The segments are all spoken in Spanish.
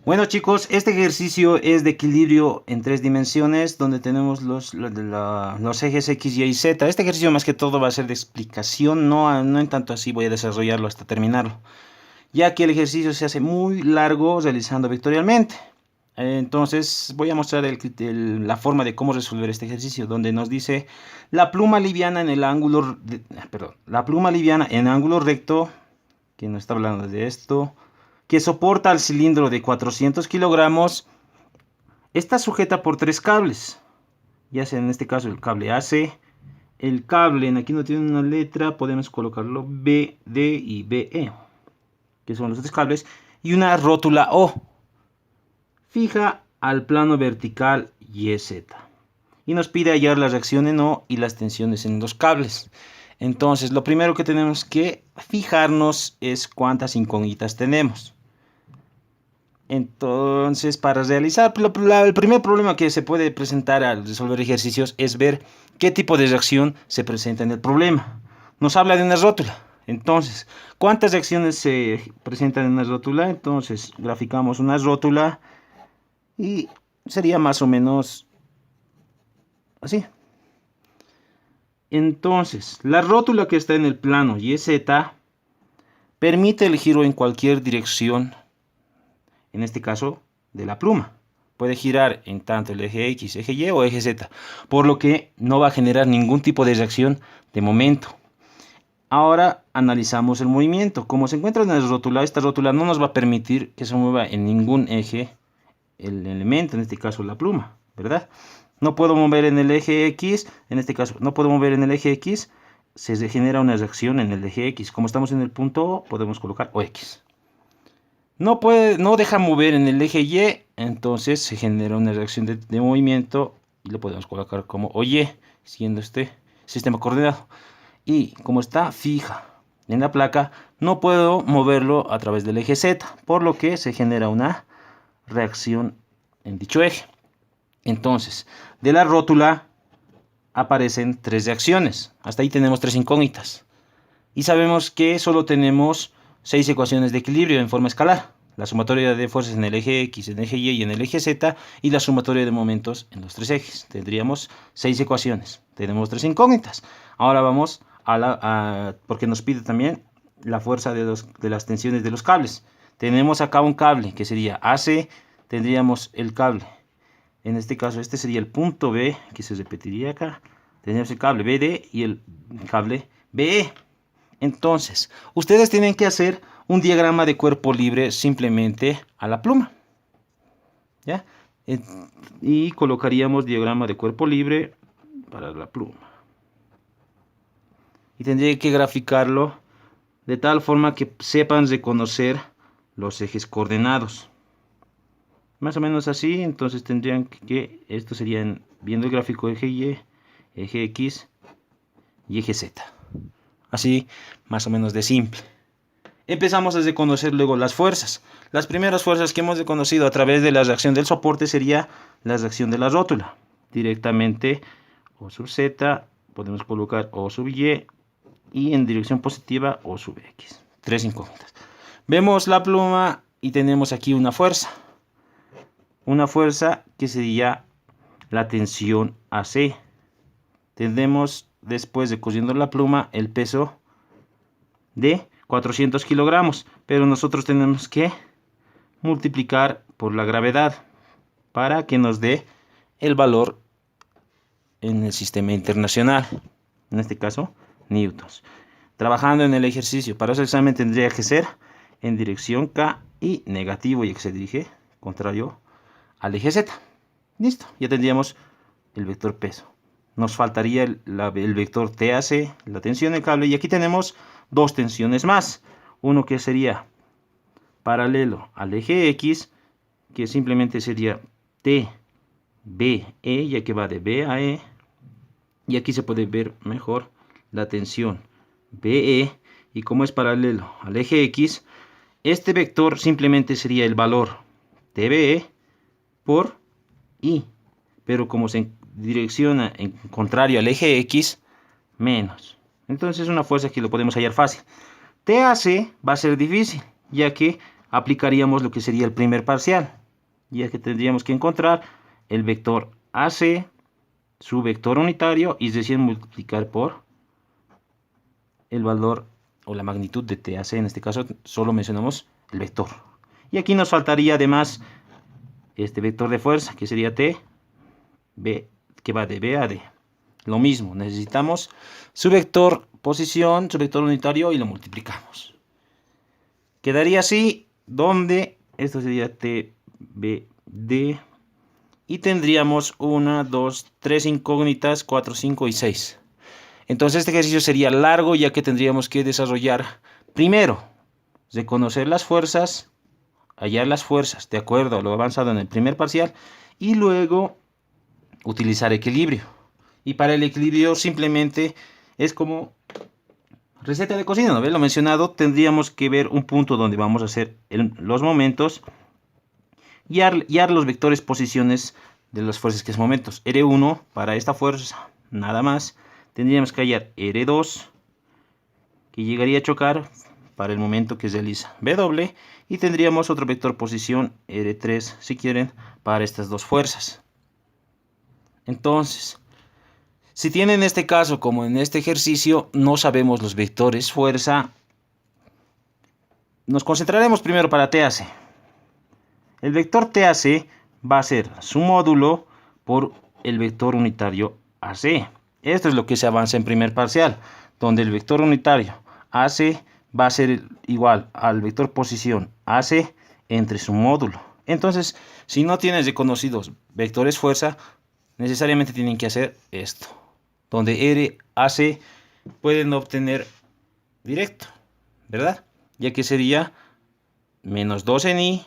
Bueno chicos, este ejercicio es de equilibrio en tres dimensiones donde tenemos los ejes X, Y y Z. Este ejercicio más que todo va a ser de explicación, no en tanto así voy a desarrollarlo hasta terminarlo, ya que el ejercicio se hace muy largo realizando vectorialmente. Entonces voy a mostrar la forma de cómo resolver este ejercicio, donde nos dice la pluma liviana en el ángulo, la pluma liviana en ángulo recto, que nos está hablando de esto, que soporta al cilindro de 400 kilogramos, está sujeta por tres cables, ya sea en este caso el cable AC, el cable, aquí no tiene una letra, podemos colocarlo B, D y BE, que son los tres cables, y una rótula O, fija al plano vertical YZ. Y nos pide hallar la reacción en O y las tensiones en los cables. Entonces, lo primero que tenemos que fijarnos es cuántas incógnitas tenemos. Entonces, para realizar, el primer problema que se puede presentar al resolver ejercicios es ver qué tipo de reacción se presenta en el problema. Nos habla de una rótula. Entonces, ¿cuántas reacciones se presentan en una rótula? Entonces, graficamos una rótula y sería más o menos así. Entonces, la rótula que está en el plano YZ permite el giro en cualquier dirección, en este caso de la pluma. Puede girar en tanto el eje X, eje Y o eje Z, por lo que no va a generar ningún tipo de reacción de momento. Ahora analizamos el movimiento. Como se encuentra en la rótula, esta rótula no nos va a permitir que se mueva en ningún eje el elemento, en este caso la pluma, ¿verdad? No puedo mover en el eje X, en este caso no puedo mover en el eje X, se genera una reacción en el eje X. Como estamos en el punto O, podemos colocar OX. No deja mover en el eje Y, entonces se genera una reacción de movimiento y lo podemos colocar como OY, siendo este sistema coordenado. Y como está fija en la placa, no puedo moverlo a través del eje Z, por lo que se genera una reacción en dicho eje. Entonces, de la rótula aparecen tres reacciones. Hasta ahí tenemos tres incógnitas. Y sabemos que solo tenemos 6 ecuaciones de equilibrio en forma escalar. La sumatoria de fuerzas en el eje X, en el eje Y y en el eje Z, y la sumatoria de momentos en los tres ejes. Tendríamos 6 ecuaciones. Tenemos tres incógnitas. Ahora vamos porque nos pide también la fuerza de las tensiones de los cables. Tenemos acá un cable que sería AC, tendríamos el cable. En este caso, este sería el punto B, que se repetiría acá. Tenemos el cable BD y el cable BE. Entonces, ustedes tienen que hacer un diagrama de cuerpo libre simplemente a la pluma, ¿ya? Y colocaríamos diagrama de cuerpo libre para la pluma. Y tendría que graficarlo de tal forma que sepan reconocer los ejes coordenados. Más o menos así, entonces tendrían que, esto serían, viendo el gráfico eje Y, eje X y eje Z. Así, más o menos de simple. Empezamos a reconocer luego las fuerzas. Las primeras fuerzas que hemos reconocido a través de la reacción del soporte sería la reacción de la rótula. Directamente O sub Z, podemos colocar O sub y en dirección positiva O sub X. Tres incógnitas. Vemos la pluma y tenemos aquí una fuerza. Una fuerza que sería la tensión AC. Tendremos después de cosiendo la pluma el peso de 400 kilogramos, pero nosotros tenemos que multiplicar por la gravedad para que nos dé el valor en el sistema internacional, en este caso newtons. Trabajando en el ejercicio para ese examen tendría que ser en dirección K y negativo, ya que se dirige contrario al eje Z. Listo, ya tendríamos el vector peso. Nos faltaría el vector TAC, la tensión del cable, y aquí tenemos dos tensiones más. Uno que sería paralelo al eje X, que simplemente sería TBE, ya que va de B a E. Y aquí se puede ver mejor la tensión BE, y como es paralelo al eje X, este vector simplemente sería el valor TBE por I, pero como se direcciona en contrario al eje X, menos. Entonces es una fuerza que lo podemos hallar fácil. TAC va a ser difícil, ya que aplicaríamos lo que sería el primer parcial, ya que tendríamos que encontrar el vector AC, su vector unitario, y recién multiplicar por el valor o la magnitud de TAC. En este caso solo mencionamos el vector. Y aquí nos faltaría además este vector de fuerza, que sería T, B, que va de B a D. Lo mismo, necesitamos su vector posición, su vector unitario, y lo multiplicamos. Quedaría así, donde esto sería T, B, D. Y tendríamos 1, 2, 3 incógnitas, 4, 5 y 6. Entonces este ejercicio sería largo, ya que tendríamos que desarrollar primero, reconocer las fuerzas, hallar las fuerzas de acuerdo a lo avanzado en el primer parcial, y luego utilizar equilibrio. Y para el equilibrio simplemente es como receta de cocina, ¿no? ¿Ves? Lo mencionado, tendríamos que ver un punto donde vamos a hacer los momentos y hallar los vectores posiciones de las fuerzas que es momentos. R1 para esta fuerza, nada más. Tendríamos que hallar R2, que llegaría a chocar para el momento que se realiza W, y tendríamos otro vector posición R3, si quieren, para estas dos fuerzas. Entonces, si tienen este caso como en este ejercicio, no sabemos los vectores fuerza, nos concentraremos primero para TAC. El vector TAC va a ser su módulo por el vector unitario AC. Esto es lo que se avanza en primer parcial, donde el vector unitario AC va a ser igual al vector posición AC entre su módulo. Entonces, si no tienes reconocidos vectores fuerza, necesariamente tienen que hacer esto, donde R, AC pueden obtener directo, ¿verdad? Ya que sería menos 2 en I,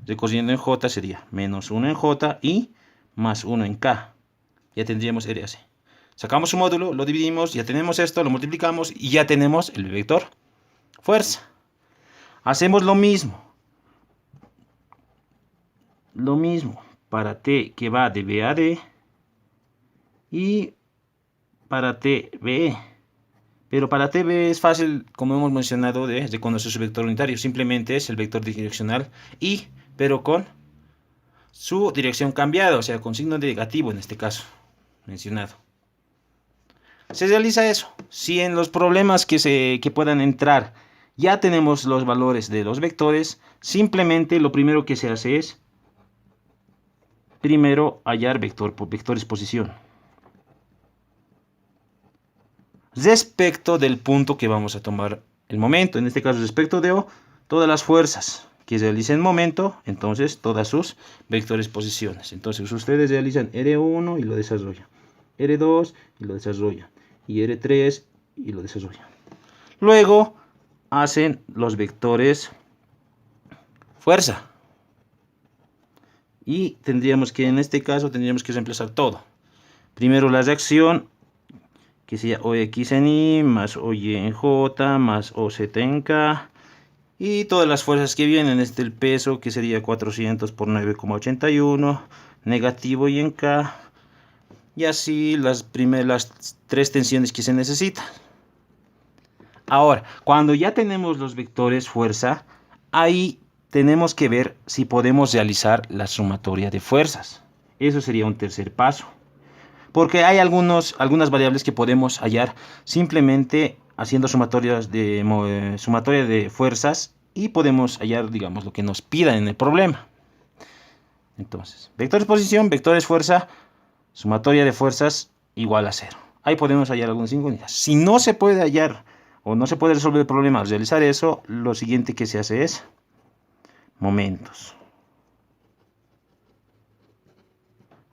recorriendo en J sería menos 1 en J y más 1 en K. Ya tendríamos RAC. Sacamos su módulo, lo dividimos, ya tenemos esto, lo multiplicamos y ya tenemos el vector fuerza. Hacemos lo mismo. Lo mismo para T, que va de B a D, y para TB. Pero para TB es fácil, como hemos mencionado, de reconocer su vector unitario. Simplemente es el vector direccional y, pero con su dirección cambiada, o sea, con signo negativo en este caso mencionado. Se realiza eso. Si en los problemas que puedan entrar ya tenemos los valores de los vectores, simplemente lo primero que se hace es primero hallar vectores posición respecto del punto que vamos a tomar el momento. En este caso, respecto de O, todas las fuerzas que realicen momento, entonces todas sus vectores posiciones. Entonces ustedes realizan R1 y lo desarrollan, R2 y lo desarrollan, y R3 y lo desarrollan. Luego hacen los vectores fuerza. Y tendríamos que, en este caso, tendríamos que reemplazar todo. Primero la reacción, que sería OX en I, más OY en J, más OZ en K. Y todas las fuerzas que vienen, el peso, que sería 400 por 9,81, negativo y en K. Y así las tres tensiones que se necesitan. Ahora, cuando ya tenemos los vectores fuerza, ahí tenemos que ver si podemos realizar la sumatoria de fuerzas. Eso sería un tercer paso. Porque hay algunas variables que podemos hallar simplemente haciendo sumatoria de fuerzas, y podemos hallar, digamos, lo que nos pidan en el problema. Entonces, vectores posición, vectores fuerza, sumatoria de fuerzas igual a 0. Ahí podemos hallar algunas incógnitas. Si no se puede hallar o no se puede resolver el problema al realizar eso, lo siguiente que se hace es momentos.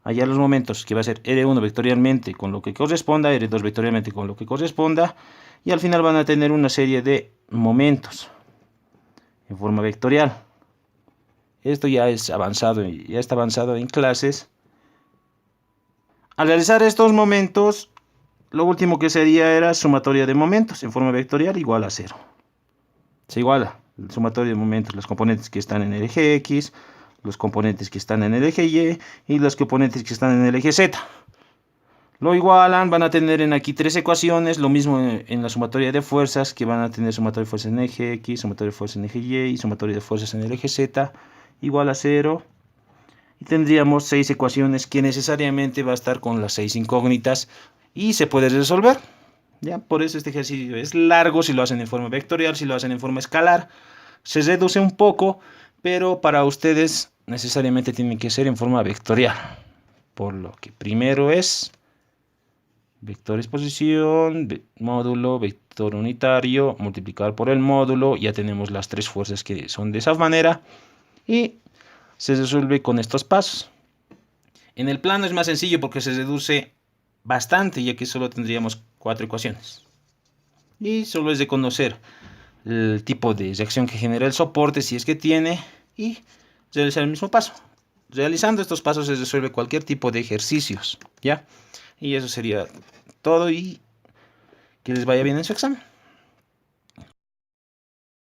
Hallar los momentos, que va a ser R1 vectorialmente con lo que corresponda, R2 vectorialmente con lo que corresponda, y al final van a tener una serie de momentos en forma vectorial. Esto ya es avanzado, ya está avanzado en clases. Al realizar estos momentos, lo último que se haría era sumatoria de momentos en forma vectorial igual a 0. Se iguala el sumatorio de momentos, los componentes que están en el eje X, los componentes que están en el eje Y y los componentes que están en el eje Z. Lo igualan, van a tener en aquí tres ecuaciones, lo mismo en la sumatoria de fuerzas, que van a tener sumatoria de fuerzas en el eje X, sumatoria de fuerzas en el eje Y y sumatoria de fuerzas en el eje Z, igual a 0. Y tendríamos 6 ecuaciones que necesariamente va a estar con las 6 incógnitas y se puede resolver. ¿Ya? Por eso este ejercicio es largo si lo hacen en forma vectorial, si lo hacen en forma escalar. Se reduce un poco, pero para ustedes necesariamente tiene que ser en forma vectorial. Por lo que primero es vector exposición, módulo, vector unitario, multiplicar por el módulo. Ya tenemos las tres fuerzas que son de esa manera. Y se resuelve con estos pasos. En el plano es más sencillo porque se reduce bastante, ya que solo tendríamos 4 ecuaciones. Y solo es de conocer el tipo de reacción que genera el soporte, si es que tiene, y realizar el mismo paso. Realizando estos pasos se resuelve cualquier tipo de ejercicios, ¿ya? Y eso sería todo y que les vaya bien en su examen.